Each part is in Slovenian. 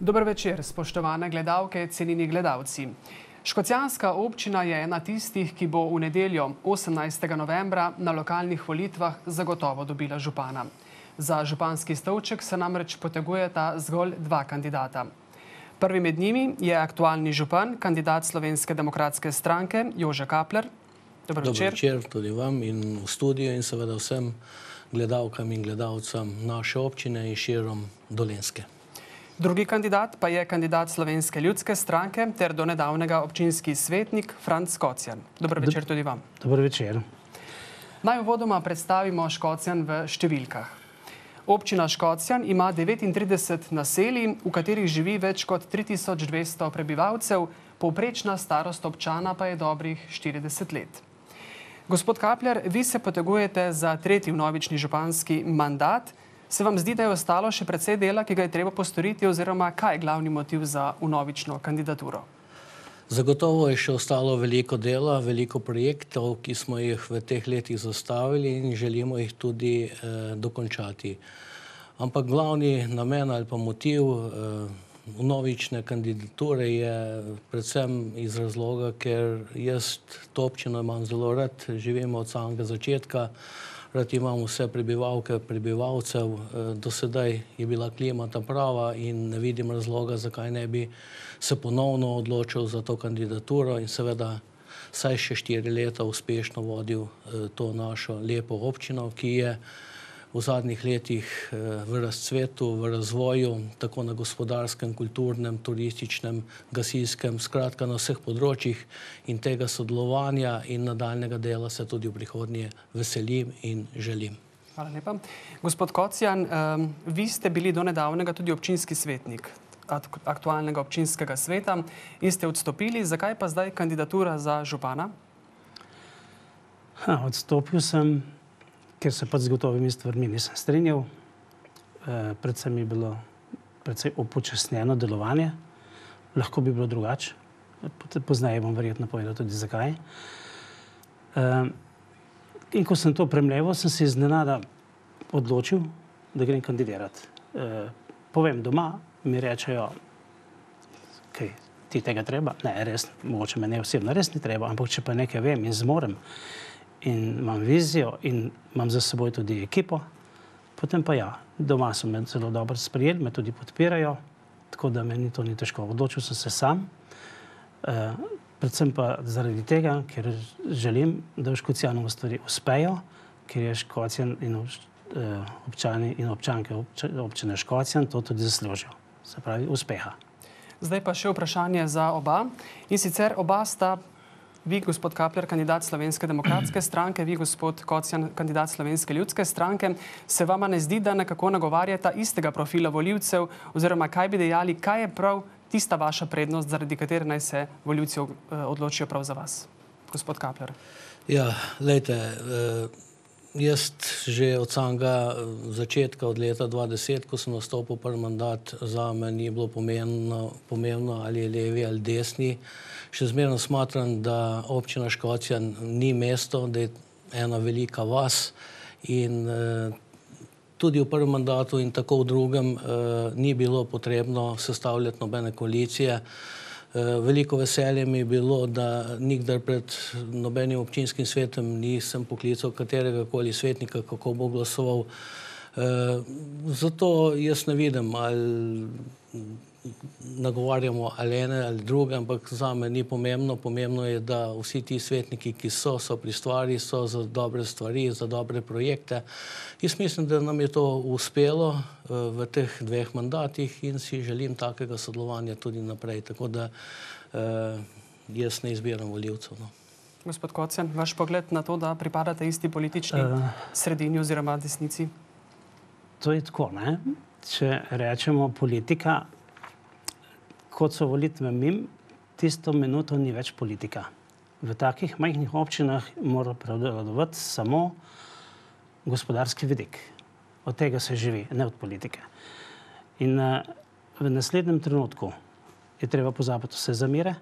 Dober večer, spoštovane gledalke, cenjeni gledalci. Škocjanska občina je ena tistih, ki bo v nedeljo 18. novembra na lokalnih volitvah zagotovo dobila župana. Za županski stolček se namreč potegujeta zgolj dva kandidata. Prvi med njimi je aktualni župan, kandidat Slovenske demokratske stranke, Jože Kapler. Dober večer. Dober večer tudi vam in v studiu in seveda vsem gledalkam in gledalcem naše občine in širom Dolenjske. Drugi kandidat pa je kandidat Slovenske ljudske stranke ter do nedavnega občinski svetnik Franc Kocjan. Dober večer tudi vam. Dober večer. Naj uvodoma predstavimo Škocjan v številkah. Občina Škocjan ima 39 naselij, v katerih živi več kot 3200 prebivalcev, povprečna starost občana pa je dobrih 40 let. Gospod Kapler, vi se potegujete za tretji vnovični županski mandat. Se vam zdi, da je ostalo še precej dela, ki ga je treba postoriti, oziroma kaj je glavni motiv za vnovično kandidaturo? Zagotovo je še ostalo veliko dela, veliko projektov, ki smo jih v teh letih zastavili in želimo jih tudi dokončati. Ampak glavni namen ali pa motiv vnovične kandidature je predvsem iz razloga, ker jaz to občino imam zelo rad, živimo od samega začetka, rad imam vse prebivalke, prebivalcev. Do sedaj je bila klima ta prava in ne vidim razloga, zakaj ne bi se ponovno odločil za to kandidaturo in seveda vsaj še 4 leta uspešno vodil to našo lepo občino, ki je v zadnjih letih v razcvetu, v razvoju, tako na gospodarskem, kulturnem, turističnem, gasilskem, skratka na vseh področjih in tega sodelovanja in nadaljnega dela se tudi v prihodnje veselim in želim. Hvala lepa. Gospod Kocjan, vi ste bili do nedavnega tudi občinski svetnik aktualnega občinskega sveta in ste odstopili. Zakaj pa zdaj kandidatura za župana? Odstopil sem, ker se pač z gotovimi stvarmi nisem strinjal. Predvsem je bilo precej upočasnjeno delovanje. Lahko bi bilo drugače. Pozneje bom verjetno povedal tudi zakaj. In ko sem to premleval, sem se iznenada odločil, da grem kandidirati. Povem doma, mi rečejo, kaj, ti tega treba? Ne, res, mogoče me ne osebno res ni treba, ampak če pa nekaj vem in zmorem, in imam vizijo in imam za seboj tudi ekipo, potem pa ja, doma so me zelo dobro sprejeli, me tudi podpirajo, tako da meni to ni težko. Odločil sem se sam, predvsem pa zaradi tega, ker želim, da v Škocjanu stvari uspejo, ker je Škocjan in občani in občanke občine Škocjan to tudi zaslužijo. Se pravi, uspeha. Zdaj pa še vprašanje za oba. In sicer oba sta, vi, gospod Kapler, kandidat Slovenske demokratske stranke, vi, gospod Kocjan, kandidat Slovenske ljudske stranke. Se vama ne zdi, da nekako nagovarjata istega profila volivcev, oziroma kaj bi dejali, kaj je prav tista vaša prednost, zaradi katere naj se volivci odločijo prav za vas? Gospod Kapler. Ja, glejte, jaz že od samega začetka, od leta 2010, ko sem nastopil prvi mandat, zame ni bilo pomembno ali je levi ali desni. Še zmerno smatram, da občina Škocjan ni mesto, da je ena velika vas in tudi v prvem mandatu in tako v drugem ni bilo potrebno sestavljati nobene koalicije. Veliko veselje mi je bilo, da nikdar pred nobenim občinskim svetom nisem poklical katerega koli svetnika, kako bo glasoval. Zato jaz ne vidim, ali nagovarjamo ali ene ali druge, ampak zame ni pomembno. Pomembno je, da vsi ti svetniki, ki so pri stvari, so za dobre stvari, za dobre projekte. Jaz mislim, da nam je to uspelo v teh 2 mandatih in si želim takega sodelovanja tudi naprej. Tako da jaz ne izbiram volivcev. Gospod Kocjan, vaš pogled na to, da pripadate isti politični sredini oziroma desnici? To je tako, ne? Če rečemo politika, kot so volitve mimo, tisto minuto ni več politika. V takih majhnih občinah mora prevladovati samo gospodarski vidik. Od tega se živi, ne od politike. In v naslednjem trenutku je treba pozabiti vse zamere,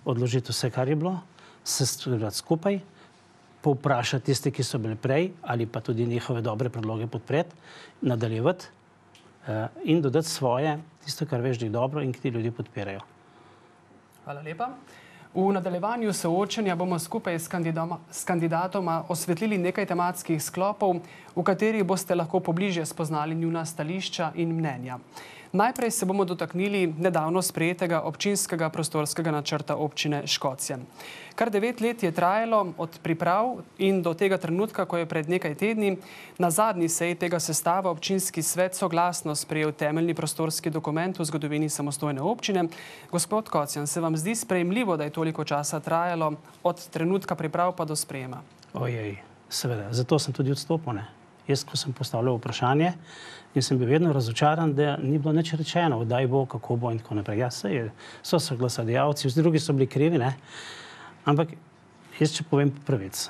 odložiti vse, kar je bilo, se stvariti skupaj, povprašati tiste, ki so bili prej, ali pa tudi njihove dobre predloge podpreti, nadaljevati in dodati svoje, tisto, kar veš, da je dobro in ki ti ljudje podpirajo. Hvala lepa. V nadaljevanju soočenja bomo skupaj s kandidatoma osvetlili nekaj tematskih sklopov, v katerih boste lahko pobližje spoznali njuna stališča in mnenja. Najprej se bomo dotaknili nedavno sprejetega občinskega prostorskega načrta občine Škocjan. Kar 9 let je trajalo od priprav in do tega trenutka, ko je pred nekaj tedni na zadnji seji tega sestava občinski svet soglasno sprejel temeljni prostorski dokument v zgodovini samostojne občine. Gospod Kocjan, se vam zdi sprejemljivo, da je toliko časa trajalo od trenutka priprav pa do sprejema? Ojej, seveda. Zato sem tudi odstopil, ne. Jaz, ko sem postavljal vprašanje in sem bil vedno razočaran, da ni bilo nič rečeno, kdaj bo, kako bo in tako naprej. Ja, so glasodajalci, vsi drugi so bili krivi, ne. Ampak jaz, če povem pravic,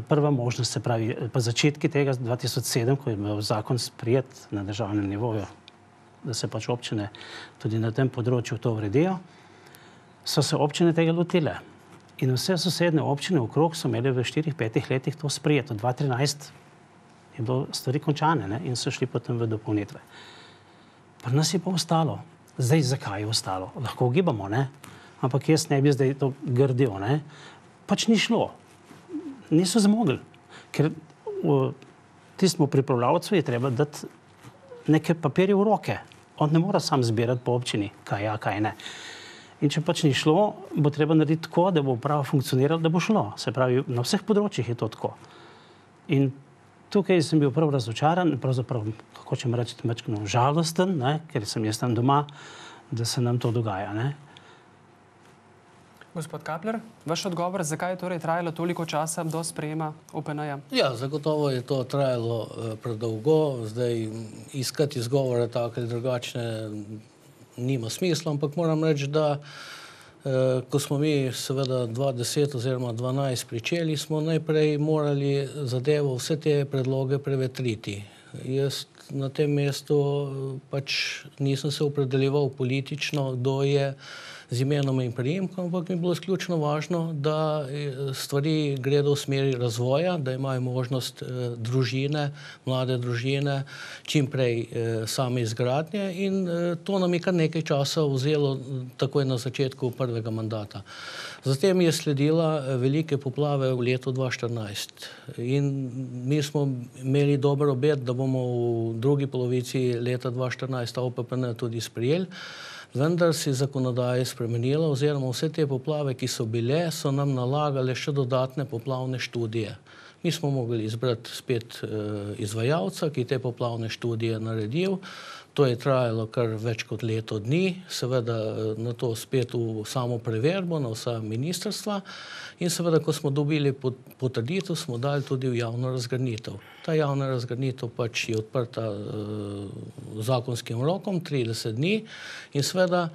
prva možnost, se pravi, pa začetki tega 2007, ko je bil zakon sprejet na državnem nivoju, da se pač občine tudi na tem področju to uredijo, so se občine tega lotile. In vse sosednje občine okrog so imeli v 4-5 letih to sprejeto. 2013 je bilo stvari končane, ne? In so šli potem v dopolnitve. Pri nas je pa ostalo. Zdaj, zakaj je ostalo? Lahko ugibamo, ne? Ampak jaz ne bi zdaj to grdil, ne? Pač ni šlo. Niso zmogli. Ker tistemu pripravljavcu je treba dati neke papirje v roke. On ne mora sam zbirati po občini, kaj ja, kaj ne. In če pač ni šlo, bo treba narediti tako, da bo uprava funkcionirala, da bo šlo. Se pravi, na vseh področjih je to tako. In tukaj sem bil prav razočaran, pravzaprav, kako hočem reči, malo žalosten, ne, ker sem jaz tam doma, da se nam to dogaja, ne. Gospod Kapler, vaš odgovor, zakaj je torej trajalo toliko časa do sprejema OPN-ja? Ja, zagotovo je to trajalo predolgo. Zdaj, iskati izgovore take ali drugačne nima smisla, ampak moram reči, da ko smo mi seveda 2010 oziroma 2012 pričeli, smo najprej morali zadevo, vse te predloge prevetriti. Jaz na tem mestu pač nisem se opredeljeval politično, kdo je z imenom in priimkom, ampak mi je bilo izključno važno, da stvari gredo v smeri razvoja, da imajo možnost družine, mlade družine, čim prej same izgradnje in to nam je kar nekaj časa vzelo takoj na začetku prvega mandata. Zatem je sledila velike poplave v letu 2014 in mi smo imeli dober obet, da bomo v drugi polovici leta 2014 OPPN tudi sprejeli. Vendar si zakonodaja spremenila oziroma vse te poplave, ki so bile, so nam nalagale še dodatne poplavne študije. Mi smo mogli izbrati spet izvajalca, ki te poplavne študije naredil. To je trajalo kar več kot leto dni, seveda na to spet v samo preverbo, na vsa ministrstva in seveda, ko smo dobili potrditev, smo dali tudi v javno razgrnitev. Ta javna razgrnitev pač je odprta zakonskim rokom, 30 dni in seveda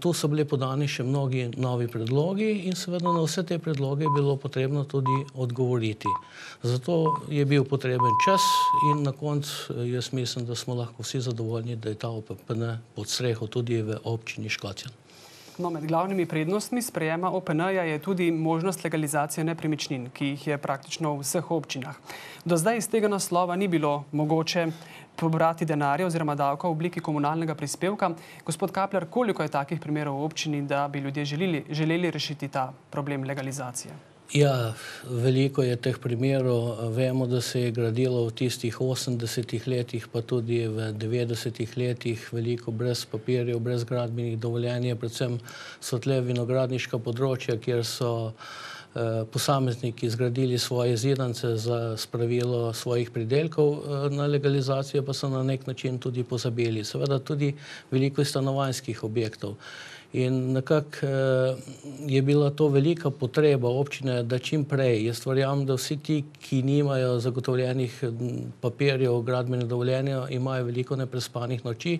tu so bili podani še mnogi novi predlogi in seveda na vse te predloge je bilo potrebno tudi odgovoriti. Zato je bil potreben čas in na koncu jaz mislim, da smo lahko vsi zadovoljni, da je ta OPPN pod streho tudi v občini Škocjan. No, med glavnimi prednostmi sprejema OPN-ja je tudi možnost legalizacije nepremičnin, ki jih je praktično v vseh občinah. Do zdaj iz tega naslova ni bilo mogoče pobrati denarja oziroma davka v obliki komunalnega prispevka. Gospod Kapler, koliko je takih primerov v občini, da bi ljudje želeli rešiti ta problem legalizacije? Ja, veliko je teh primerov. Vemo, da se je gradilo v tistih 80-ih letih, pa tudi v 90-ih letih veliko brez papirjev, brez gradbenih dovoljenj, predvsem so tle vinogradniška področja, kjer so posamezniki zgradili svoje zidance za spravilo svojih pridelkov, na legalizacijo pa so na nek način tudi pozabili. Seveda tudi veliko stanovanjskih objektov. In nekako je bila to velika potreba občine, da čim prej. Jaz verjamem, da vsi ti, ki nimajo zagotovljenih papirjev, gradbenih dovoljenja, imajo veliko neprespanih noči.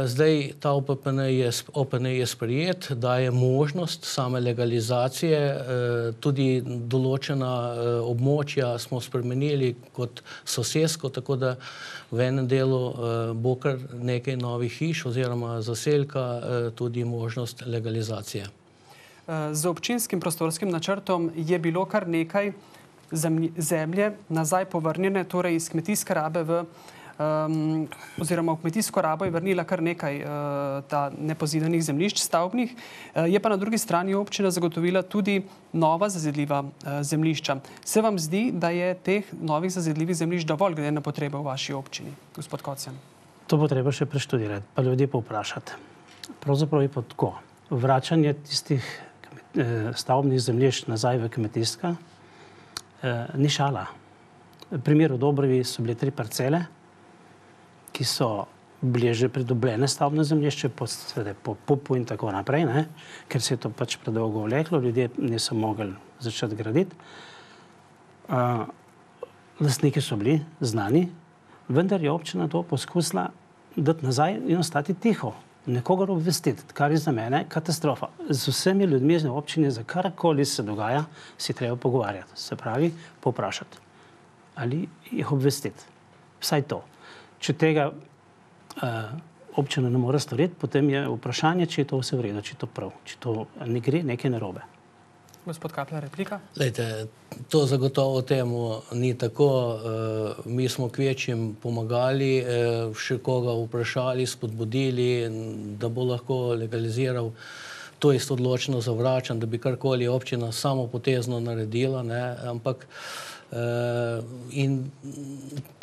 Zdaj ta OPN je sprejet, daje možnost same legalizacije, tudi določena območja smo spremenili kot sosesko, tako da v enem delu bo kar nekaj novih hiš oziroma zaselka tudi možnost legalizacije. Z občinskim prostorskim načrtom je bilo kar nekaj zemlje nazaj povrnjene, torej iz kmetijske rabe v oziroma v kmetijsko rabo je vrnila kar nekaj ta nepozidanih zemljišč stavbnih, je pa na drugi strani občina zagotovila tudi nova zazidljiva zemljišča. Se vam zdi, da je teh novih zazidljivih zemljišč dovolj glede na potrebe v vaši občini, gospod Kocjan? To bo treba še preštudirati, pa ljudje povprašati. Pravzaprav je pa tako. Vračanje tistih stavbnih zemljišč nazaj v kmetijska ni šala. V primeru Dobrovi so bile 3 parcele, ki so bile že pridobljene stavbne zemljišče po PUP-u in tako naprej, ne? Ker se je to pač predolgo vleklo, ljudje niso mogli začeti graditi. Lastniki so bili znani, vendar je občina to poskusila dati nazaj in ostati tiho. Nekogar obvestiti, kar je za mene katastrofa. Z vsemi ljudmi iz občine, za karkoli se dogaja, si treba pogovarjati. Se pravi, povprašati. Ali jih obvestiti. Vsaj to. Če tega občina ne more storiti, potem je vprašanje, če je to vse v redu, če je to prav, če to ne gre nekaj narobe. Gospod Kapler, replika? Lejte, to zagotovo temu ni tako. Mi smo kvečjem pomagali, še koga vprašali, spodbudili, da bo lahko legaliziral. To je odločno zavračam, da bi karkoli občina samopotezno naredila, ne, ampak in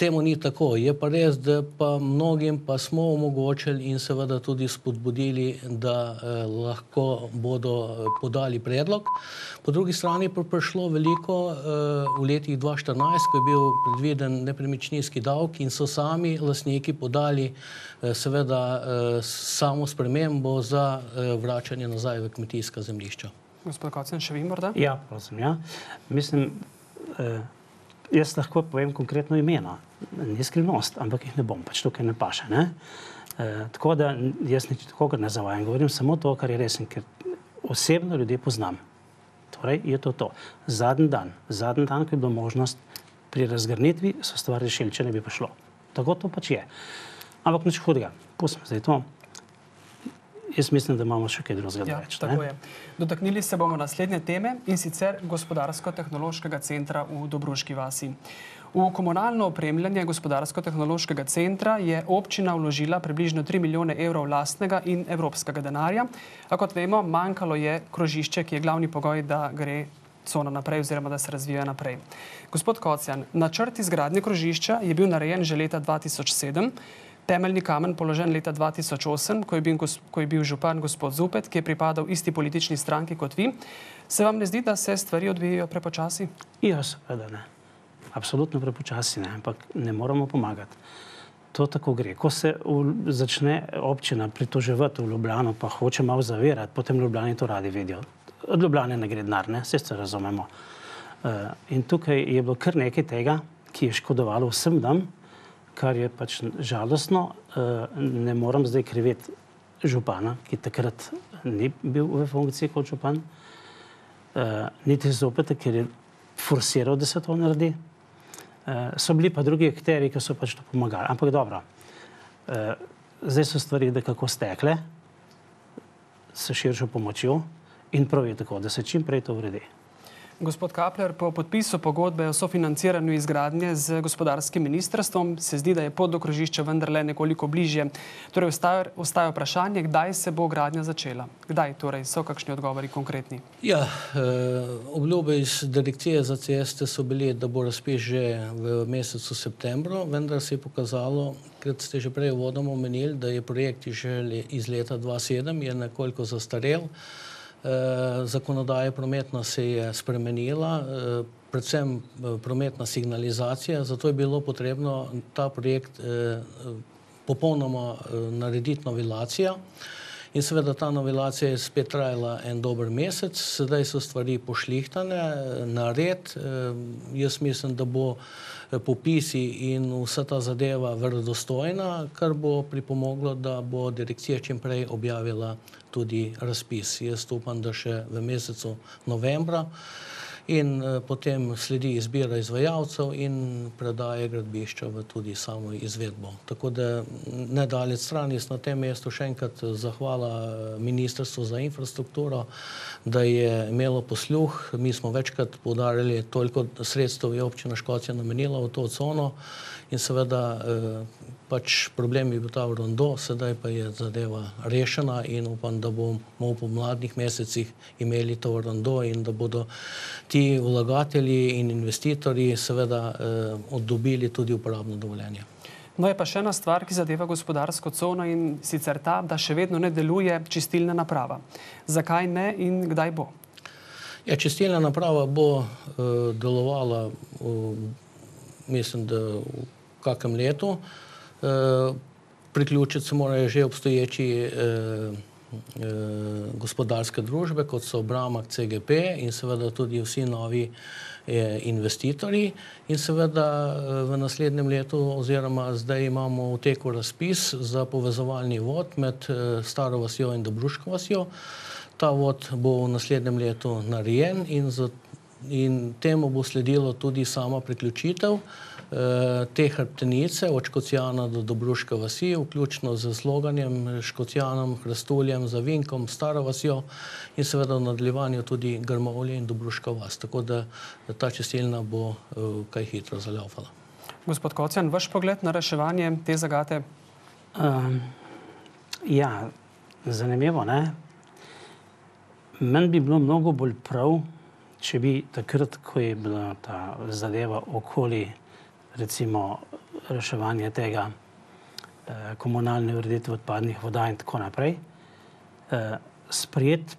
temu ni tako. Je pa res, da pa mnogim pa smo omogočili in seveda tudi spodbudili, da lahko bodo podali predlog. Po drugi strani pa prišlo veliko v letih 2014, ko je bil predviden nepremičninski davek in so sami lastniki podali seveda samo spremembo za vračanje nazaj v kmetijska zemljišča. Gospod Kocjan, še vi morda? Ja, prosim, ja. Mislim, jaz lahko povem konkretno imena. Ni skrivnost, ampak jih ne bom, pač tukaj ne paše, ne? Tako da jaz nič nikogar ne zavajam, govorim samo to, kar je res in ker osebno ljudje poznam. Torej je to. Zadnji dan, ko je bila možnost pri razgrnitvi, so stvar rešili, če ne bi prišlo. Tako to pač je. Ampak nič hudega. Pustim zdaj to. Jaz mislim, da imamo še kaj drugega več. Tako je. Dotaknili se bomo naslednje teme in sicer Gospodarsko-tehnološkega centra v Dobruški vasi. V komunalno opremljanje Gospodarsko-tehnološkega centra je občina vložila približno 3 milijone evrov lastnega in evropskega denarja. A kot vemo, manjkalo je krožišče, ki je glavni pogoj, da gre cona naprej oziroma da se razvija naprej. Gospod Kocjan, načrt izgradnje krožišča je bil narejen že leta 2007, temeljni kamen položen leta 2008, ko je bil župan gospod Zupet, ki je pripadal isti politični stranki kot vi. Se vam ne zdi, da se stvari odvijajo prepočasi? Ja, seveda ne. Absolutno prepočasi ne, ampak ne moramo pomagati. To tako gre. Ko se začne občina pritoževati v Ljubljano, pa hoče malo zavirati, potem Ljubljani to radi vidijo. Od Ljubljane ne gre denar, ne? Vse se razumemo. In tukaj je bilo kar nekaj tega, ki je škodovalo vsem nam, kar je pač žalostno. Ne moram zdaj kriviti župana, ki takrat ni bil v funkciji kot župan, niti Zupeta, ker je forsiral, da se to naredi. So bili pa drugi akteri, ki so pač to pomagali. Ampak dobro, zdaj so stvari nekako stekle s širšo pomočjo in prav je tako, da se čim prej to uredi. Gospod Kapler, po podpisu pogodbe o sofinanciranju izgradnje z gospodarskim ministrstvom se zdi, da je pot do krožišča vendarle nekoliko bližje. Torej, ostaja vprašanje, kdaj se bo gradnja začela? Kdaj torej? So kakšni odgovori konkretni? Ja, obljube iz Direkcije za ceste so bili, da bo razpis že v mesecu septembru, vendar se je pokazalo, kot ste že prej uvodoma omenili, da je projekt že iz leta 2007 je nekoliko zastarel. Zakonodaja prometna se je spremenila, predvsem prometna signalizacija, zato je bilo potrebno ta projekt popolnoma narediti novelacija. In seveda ta novelacija je spet trajala en dober mesec, sedaj so stvari pošlihtane na red. Jaz mislim, da bo popisi in vsa ta zadeva verodostojna, kar bo pripomoglo, da bo direkcija čim prej objavila tudi razpis. Jaz upam, da še v mesecu novembra in potem sledi izbira izvajalcev in predaje gradbišča v tudi samo izvedbo. Tako da nedaleč stran jaz na tem mestu še enkrat zahvala Ministrstvu za infrastrukturo, da je imelo posluh. Mi smo večkrat poudarjali, toliko sredstev je občina Škocjan namenila v to cono in seveda pač problem je bil ta rondo, sedaj pa je zadeva rešena in upam, da bomo v pomladnih mesecih imeli to rondo in da bodo ti vlagatelji in investitorji seveda dobili tudi uporabno dovoljenje. No, je pa še ena stvar, ki zadeva gospodarsko cono in sicer ta, da še vedno ne deluje čistilna naprava. Zakaj ne in kdaj bo? Ja, čistilna naprava bo delovala, mislim, da v kakem letu. Priključiti se morajo že obstoječi gospodarske družbe, kot so Bramag, CGP in seveda tudi vsi novi investitorji. In seveda v naslednjem letu oziroma zdaj imamo v teku razpis za povezovalni vod med Staro vasjo in Dobruško vasjo. Ta vod bo v naslednjem letu narejen in temu bo sledilo tudi sama priključitev te hrbtenice od Škocjana do Dobruške vasi, vključno z Zloganjem, Škocjanom, Hrastuljem, Zavinkom, Staro vasjo in seveda v nadaljevanju tudi Grmovlje in Dobruška vas. Tako da ta čistilna bo kaj hitro zaljavala. Gospod Kocjan, vaš pogled na reševanje te zagate? Ja, zanimivo, ne? Meni bi bilo mnogo bolj prav, če bi takrat, ko je bila ta zadeva okoli recimo reševanje tega komunalne ureditve odpadnih voda in tako naprej, sprejet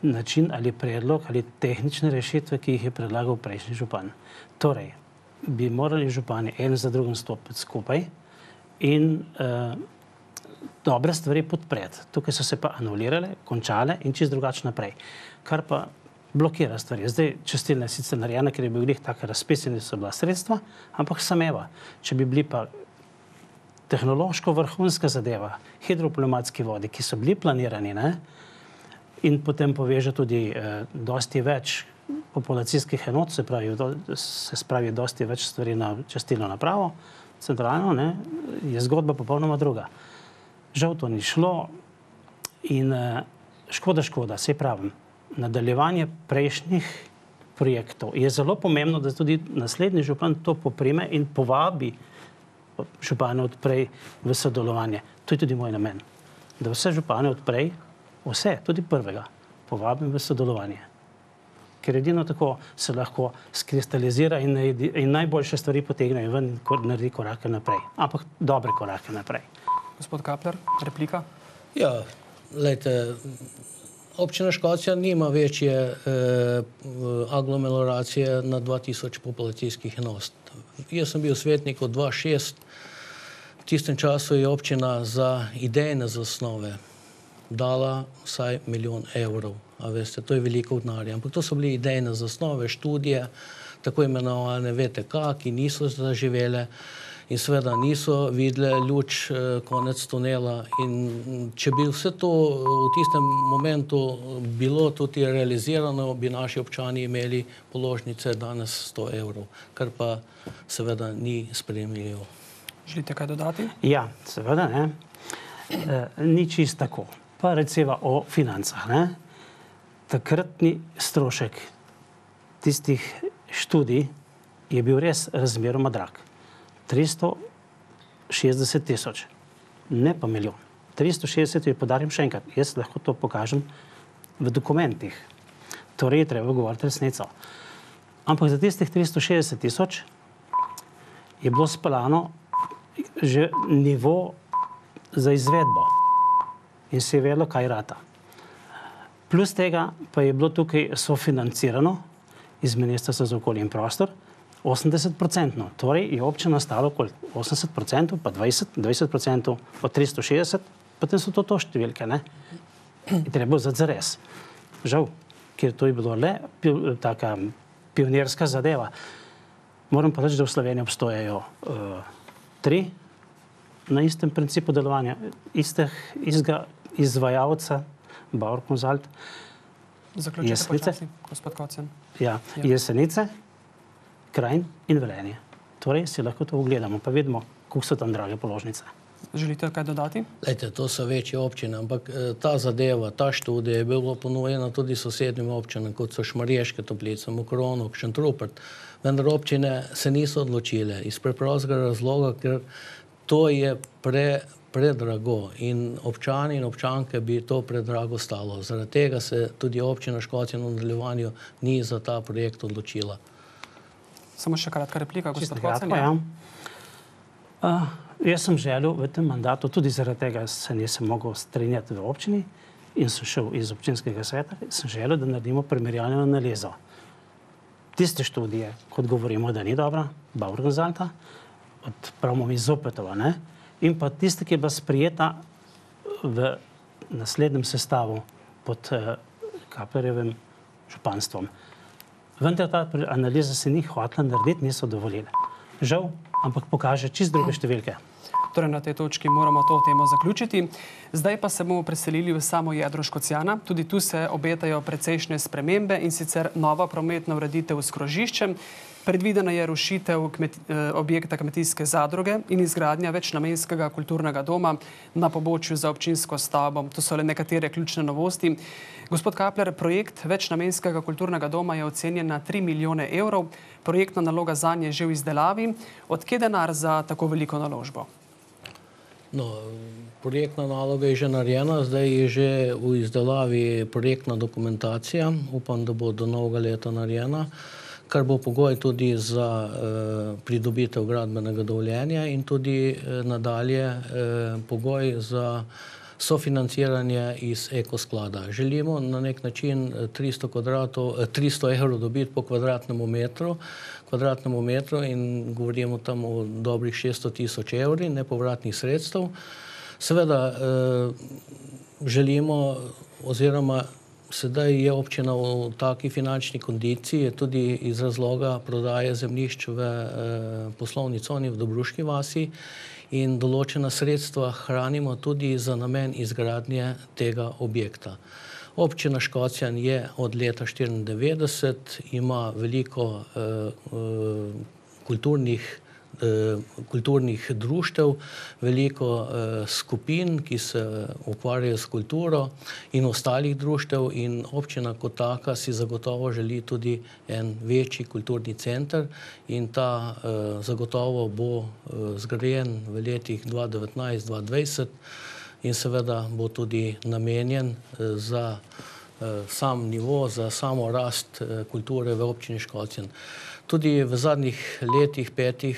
način ali predlog ali tehnične rešitve, ki jih je predlagal prejšnji župan. Torej, bi morali župani en za drugim stopiti skupaj in dobre stvari podpreti. Tukaj so se pa anulirale, končale in čist drugače naprej. Kar pa blokira stvari. Zdaj čistilna je sicer narejena, ker je bil glih taka razpis in so bila sredstva, ampak sameva. Če bi bili pa tehnološko vrhunska zadeva, hidropnevmatski vodi, ki so bili planirani, ne, in potem poveže tudi dosti več populacijskih enot, se spravi dosti več stvari na čistilno napravo, centralno, ne, je zgodba popolnoma druga. Žal to ni šlo in škoda, saj pravim, nadaljevanje prejšnjih projektov je zelo pomembno, da tudi naslednji župan to poprime in povabi župane odprej v sodelovanje. To je tudi moj namen, da vse župane odprej, vse, tudi prvega, povabim v sodelovanje. Ker edino tako se lahko skristalizira in najboljše stvari potegnejo ven in naredi korake naprej. Ampak dobre korake naprej. Gospod Kapler, replika? Ja, glejte, občina Škocjan nima večje aglomeracije na 2000 populacijskih enot. Jaz sem bil svetnik od 2006. V tistem času je občina za idejne zasnove dala vsaj 1 milijon evrov. A veste, to je veliko denarja. Ampak to so bili idejne zasnove, študije, tako imenovane VTK, ki niso zaživele in seveda niso videle luč konec tunela. In če bi vse to v tistem momentu bilo tudi realizirano, bi naši občani imeli položnice danes 100 evrov, kar pa seveda ni sprejemljivo. Želite kaj dodati? Ja, seveda, ne. Ni čist tako. Pa recimo o financah, ne. Takratni strošek tistih študij je bil res razmeroma drag. 360 tisoč, ne pa milijon. 360 je podarim še enkrat. Jaz lahko to pokažem v dokumentih. Torej je treba govoriti resnico. Ampak za tistih 360 tisoč je bilo speljano že nivo za izvedbo in se je vedelo, kaj rata. Plus tega pa je bilo tukaj sofinancirano iz Ministrstva za okolje in prostor 80%. Torej je občina stala okoli 80%, pa 20% od 360, potem so to številke, ne? In treba vzeti zares. Žal, ker to je bilo le taka pionirska zadeva. Moram pa reči, da v Sloveniji obstojajo 3 na istem principu delovanja, istega izvajalca, Bauer Consult, Zaključite počasi, gospod Kocjan. Ja, Jesenice, Krajin in Velenje. Torej si lahko to ogledamo, pa vidimo, koliko so tam drage položnice. Želite kaj dodati? Lejte, to so večje občine, ampak ta zadeva, ta študija je bila ponujena tudi sosednjim občinam, kot so Šmarješke Toplice, Mokrono, Šentrupert. Vendar občine se niso odločile iz preprostega razloga, ker to je predrago in občani in občanke bi to predrago stalo. Zaradi tega se tudi občina Škocjan v nadaljevanju ni za ta projekt odločila. Samo še kratka replika, gospod Kocjan. Jaz sem želel v tem mandatu, tudi zaradi tega se nisem mogel strinjati v občini in sem šel iz občinskega sveta, sem želel, da naredimo primerjalno analizo. Tiste študije, kot govorimo, da ni dobra, Bauer-Consulta, odpravimo iz Zopetova, ne? In pa tiste, ki je bila sprijeta v naslednjem sestavu pod Kaplerjevim županstvom. Vendar ta analiza se ni hotela narediti, niso dovolili. Žal, ampak pokaže čisto druge številke. Torej, na tej točki moramo to temo zaključiti. Zdaj pa se bomo preselili v samo jedro Škocjana. Tudi tu se obetajo precejšnje spremembe in sicer nova prometna ureditev s krožiščem. Predvidena je rušitev objekta kmetijske zadruge in izgradnja večnamenskega kulturnega doma na pobočju za občinsko stavbo. To so le nekatere ključne novosti. Gospod Kapler, projekt večnamenskega kulturnega doma je ocenjen na 3 milijone evrov. Projektna naloga zanj je že v izdelavi. Od kje denar za tako veliko naložbo? No, projektna naloga je že narejena, zdaj je že v izdelavi projektna dokumentacija. Upam, da bo do novega leta narejena, kar bo pogoj tudi za pridobitev gradbenega dovoljenja in tudi nadalje pogoj za sofinanciranje iz ekosklada. Želimo na nek način 300 evrov dobiti po kvadratnemu metru in govorimo tam o dobrih 600 000 evri nepovratnih sredstev. Seveda želimo oziroma sedaj je občina v taki finančni kondiciji tudi iz razloga prodaje zemljišč v poslovni coni v Dobruški vasi in določena sredstva hranimo tudi za namen izgradnje tega objekta. Občina Škocjan je od leta 1994, ima veliko kulturnih društev, veliko skupin, ki se ukvarjajo s kulturo in ostalih društev in občina kot taka si zagotovo želi tudi en večji kulturni center in ta zagotovo bo zgrajen v letih 2019-2020 in seveda bo tudi namenjen za sam nivo, za samo rast kulture v občini Škocjan. Tudi v zadnjih letih, 5,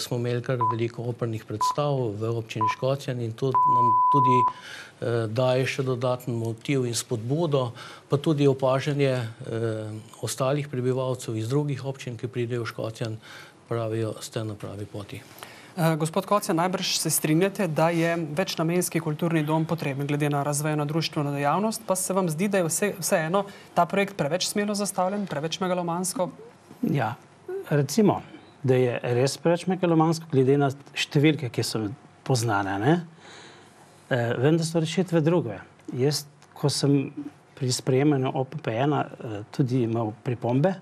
smo imeli kar veliko opernih predstav v občini Škocjan in to nam tudi daje še dodaten motiv in spodbudo, pa tudi opažanje ostalih prebivalcev iz drugih občin, ki pridejo v Škocjan, pravijo, ste na pravi poti. Gospod Kocjan, najbrž se strinjate, da je večnamenski kulturni dom potreben glede na razvojno društveno dejavnost, pa se vam zdi, da je vseeno ta projekt preveč smelo zastavljen, preveč megalomansko? Ja, recimo, da je res preveč megalomansko glede na številke, ki so poznane, ne? Vem, da so rešitve druge. Jaz, ko sem pri sprejemanju OPP1 tudi imel pripombe,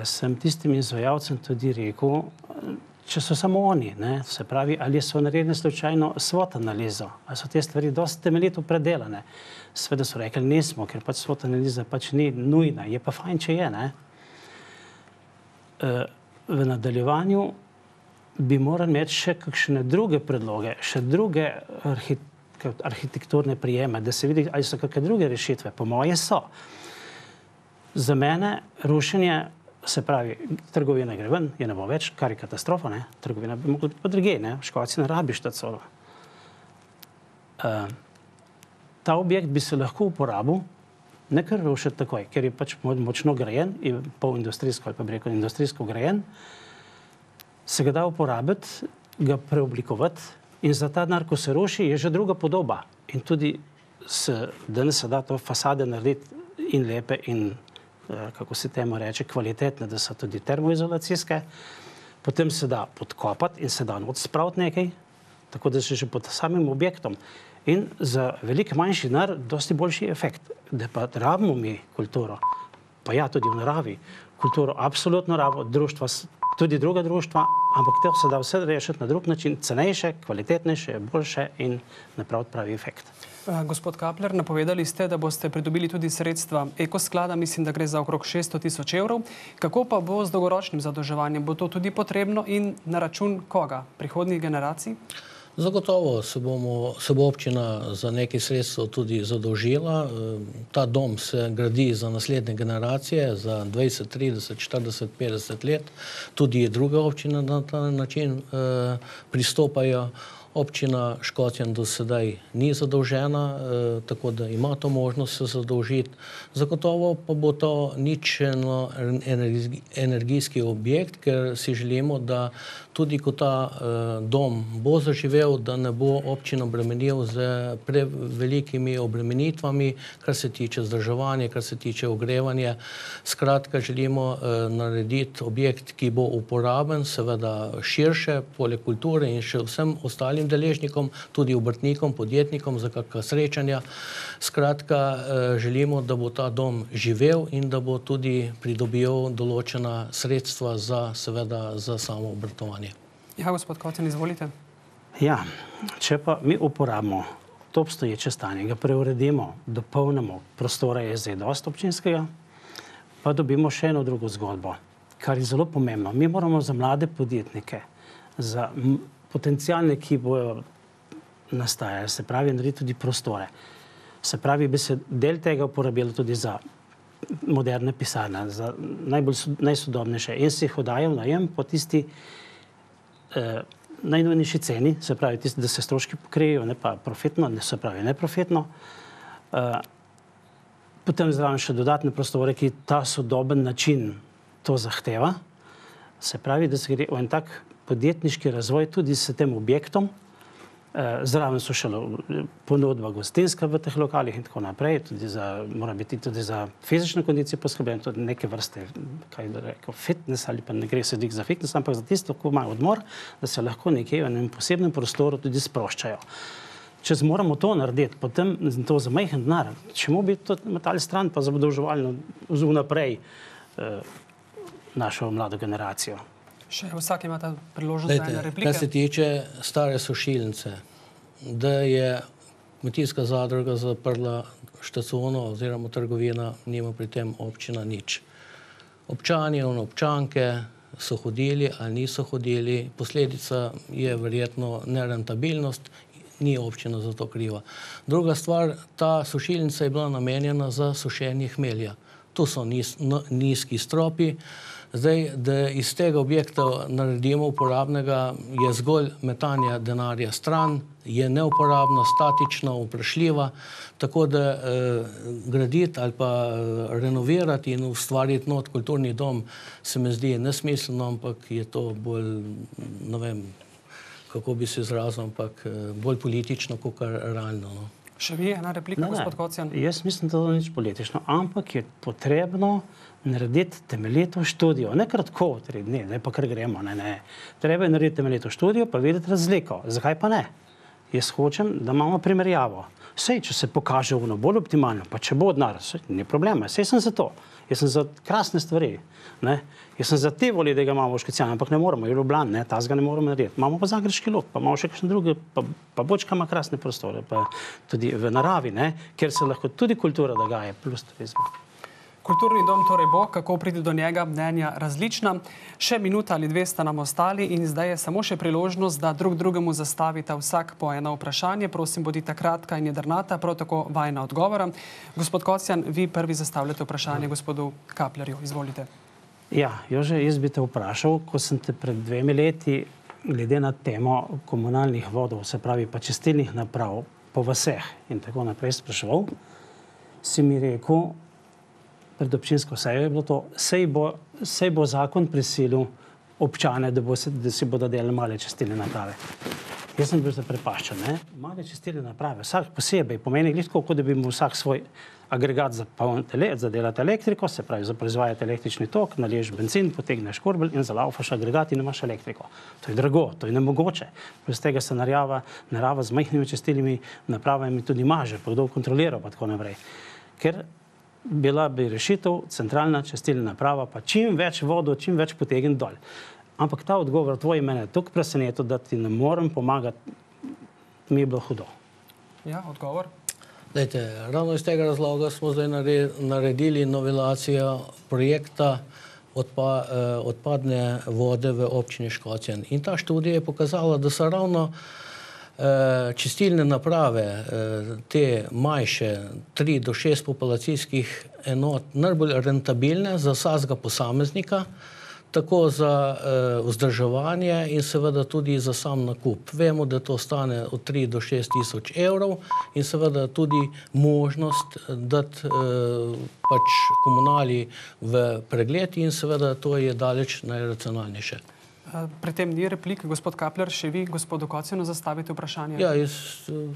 sem tistim izvajalcem tudi rekel, če so samo oni, ne, se pravi, ali so naredili slučajno SWOT analizo, ali so te stvari dosti temeljito predelane. Seveda so rekli, nismo, ker pač SWOT analiza pač ni nujna, je pa fajn, če je, ne. V nadaljevanju bi morali imeti še kakšne druge predloge, še druge arhitekturne prijeme, da se vidi, ali so kakšne druge rešitve. Po moje so. Za mene rušenje, se pravi, trgovina gre ven, je ne bo več, kar je katastrofa, ne? Trgovina bi mogla biti pa druge, ne? V Škociji ne rabiš ta colo. Ta objekt bi se lahko uporabil, ne kar rušiti takoj, ker je pač močno grajen, je polindustrijsko ali pa bi rekel industrijsko grajen, se ga da uporabiti, ga preoblikovati in za ta denar, ko se ruši, je že druga podoba. In tudi danes se da to fasade narediti in lepe in kako se temu reče, kvalitetne, da so tudi termoizolacijske, potem se da podkopati in se da not spraviti nekaj, tako da se že pod samim objektom. In za veliko manjši denar dosti boljši efekt. Da pa rabimo mi kulturo, pa ja, tudi v naravi, kulturo absolutno rabimo, društva tudi druga društva, ampak to se da vse rešiti na drug način, cenejše, kvalitetnejše, boljše in napraviti pravi efekt. Gospod Kapler, napovedali ste, da boste pridobili tudi sredstva Ekosklada, mislim, da gre za okrog 600 tisoč evrov. Kako pa bo z dolgoročnim zadolževanjem? Bo to tudi potrebno in na račun koga? Prihodnjih generacij? Zagotovo se bo občina za nekaj sredstev tudi zadolžila. Ta dom se gradi za naslednje generacije, za 20, 30, 40, 50 let. Tudi druge občine na ta način pristopajo. Občina Škocjan do sedaj ni zadolžena, tako da ima to možnost se zadolžiti. Zagotovo pa bo to ničelno energijski objekt, ker si želimo, da tudi ko ta dom bo zaživel, da ne bo občina obremenil z prevelikimi obremenitvami, kar se tiče vzdrževanja, kar se tiče ogrevanja. Skratka, želimo narediti objekt, ki bo uporaben, seveda širše, poleg kulture in še vsem ostalim deležnikom, tudi obrtnikom, podjetnikom za kakšna srečanja. Skratka, želimo, da bo ta dom živel in da bo tudi pridobil določena sredstva za samo obratovanje. Ja, gospod Kocjan, izvolite. Ja, če pa mi uporabimo to obstoječe stanje, ga preuredimo, dopolnimo, prostora je zdaj dosti občinskega, pa dobimo še eno drugo zgodbo, kar je zelo pomembno. Mi moramo za mlade podjetnike, za potencialne, ki bojo nastajali, se pravi, narediti tudi prostore. Se pravi, bi se del tega uporabilo tudi za moderne pisarne, za najsodobnejše in si jih oddajal najem po tisti najnujnejši ceni, se pravi, tisti, da se stroški pokrijejo, ne pa profitno, se pravi, neprofitno. Potem zraven še dodatne prostore, ki ta sodoben način to zahteva. Se pravi, da se gre v en tak podjetniški razvoj tudi s tem objektom. Zraven so še ponudba gostinska v teh lokalih in tako naprej. Mora biti tudi za fizično kondicijo poskrben, tudi neke vrste, kaj da rekel, fitness ali pa ne gre se dik za fitness, ampak za tisto, ko imajo odmor, da se lahko nekje v enem posebnem prostoru tudi sproščajo. Če moramo to narediti, potem to za majhen denar, čemu bi to metali stran, pa zadolževali vnaprej našo mlado generacijo. Še vsak ima ta priložnost za ene replike. Kar se tiče stare sušilnice, da je kmetijska zadruga zaprla štacuno oziroma trgovina, nima pri tem občina nič. Občani in občanke so hodili ali niso hodili, posledica je verjetno nerentabilnost, ni občina za to kriva. Druga stvar, ta sušilnica je bila namenjena za sušenje hmelja. Tu so nizki stropi. Zdaj, da iz tega objekta naredimo uporabnega, je zgolj metanje denarja stran, je neuporabna, statična, vprašljiva, tako da graditi ali pa renovirati in ustvariti not kulturni dom se mi zdi nesmiselno, ampak je to bolj, ne vem, kako bi se izrazil, ampak bolj politično, kot realno. No. Še vi ena replika, gospod Kocjan? Jaz mislim, da to ni nič politično, ampak je potrebno narediti temeljito študijo. Ne kratko, 3 dni, ne pa kar gremo, ne. Treba je narediti temeljito študijo, pa videti razliko. Zakaj pa ne? Jaz hočem, da imamo primerjavo. Sej, če se pokaže ono bolj optimalno, pa če bo denar, ni problema. Sej sem za to. Jaz sem za krasne stvari. Ne? Jaz sem za te volje, da ga imamo v Škocjanu, ampak ne moramo, je Ljubljana, ne, tazga ne moramo narediti. Imamo pa Zagrebški Log, pa imamo še kakšne druge, pa Bočka ima krasne prostore, pa tudi v naravi, ne, kjer se lahko tudi kultura dogaja, plus turizma. Kulturni dom torej bo, kako priti do njega, mnenja različna. Še minuta ali 2 sta nam ostali in zdaj je samo še priložnost, da drug drugemu zastavita vsak po eno vprašanje. Prosim, bodite kratka in jedrnata, prav tako vajna odgovora. Gospod Kocjan, vi prvi zastavljate vprašanje gospodu Kaplerju. Izvolite. Ja, Jože, jaz bi te vprašal, ko sem te pred 2 leti glede na temo komunalnih vodov, se pravi pa čistilnih naprav po vaseh in tako naprej spraševal, si mi rekel, pred občinsko sejo je bilo to, sej bo zakon prisilil občane, da si bodo delali male čistilne naprave. Jaz sem bil zaprepaščen, ne? Male čistilne naprave, vsak posebej, pomeni glitko, kot da bi mu vsak svoj agregat za delati elektriko, se pravi, za proizvajati električni tok, naliješ bencin, potegneš korbelj in zalaufaš agregat in imaš elektriko. To je drago, to je nemogoče. Plus tega se narava z majhnimi čistilnimi napravami tudi maže, pa kdo kontrolira, pa tako naprej. Ker bila bi rešitev, centralna čistilna naprava, pa čim več vodo, čim več potegn dol. Ampak ta odgovor tvoj mene je tako presenetil, da ti ne morem pomagati, mi je bilo hudo. Ja, odgovor. Dajte, ravno iz tega razloga smo zdaj naredili novelacijo projekta odpadne vode v občini Škocjan. In ta študija je pokazala, da so ravno čistilne naprave, te manjše, 3 do 6 populacijskih enot, najbolj rentabilne za vsakega posameznika, tako za vzdrževanje in seveda tudi za sam nakup. Vemo, da to stane od 3 do 6 tisoč evrov in seveda tudi možnost dati pač komunali v pregled in seveda to je daleč najracionalnejše. Pri tem ni replik, gospod Kapler, še vi, gospodu Kocjanu, zastavite vprašanje? Ja, jaz sem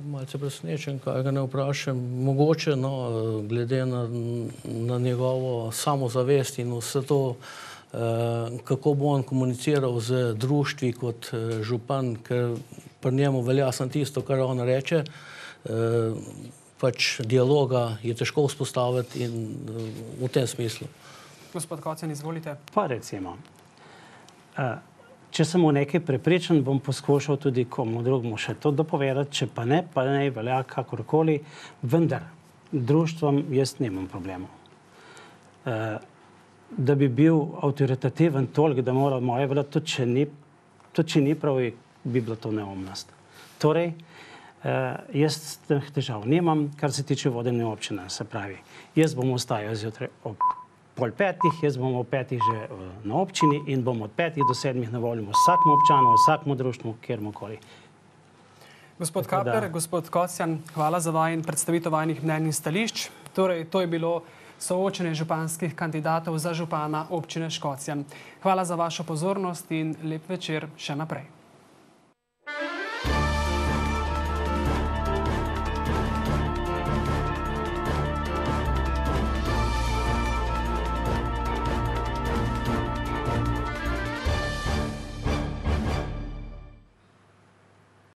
malce presenečen, kaj ga ne vprašam. Mogoče, no, glede na njegovo samozavest in vse to, kako bo on komuniciral z društvi kot župan, ker pri njemu velja samo tisto, kar on reče, pač dialoga je težko vzpostaviti in v tem smislu. Gospod Kocjan, izvolite. Pa recimo, če sem v nekaj prepričan, bom poskušal tudi komu drugemu še to dopovedati, če pa ne velja kakorkoli, vendar društvom jaz nimam problemov. Da bi bil avtoritativen toliko, da mora moje veljati, tudi če ni prav, bi bila to neumnost. Torej, jaz teh težav nimam, kar se tiče vodenja občine, se pravi. Jaz bom ostajal zjutraj ob 4:30, jaz bom ob 5 že na občini in bom od 5 do 7 na voljo vsakmu občanu, vsakmu društvu, kjermukoli. Gospod Kapler, gospod Kocjan, hvala za predstavitev vajinih mnenj in stališč. Torej, to je bilo soočenje županskih kandidatov za župana občine Škocjan. Hvala za vašo pozornost in lep večer še naprej.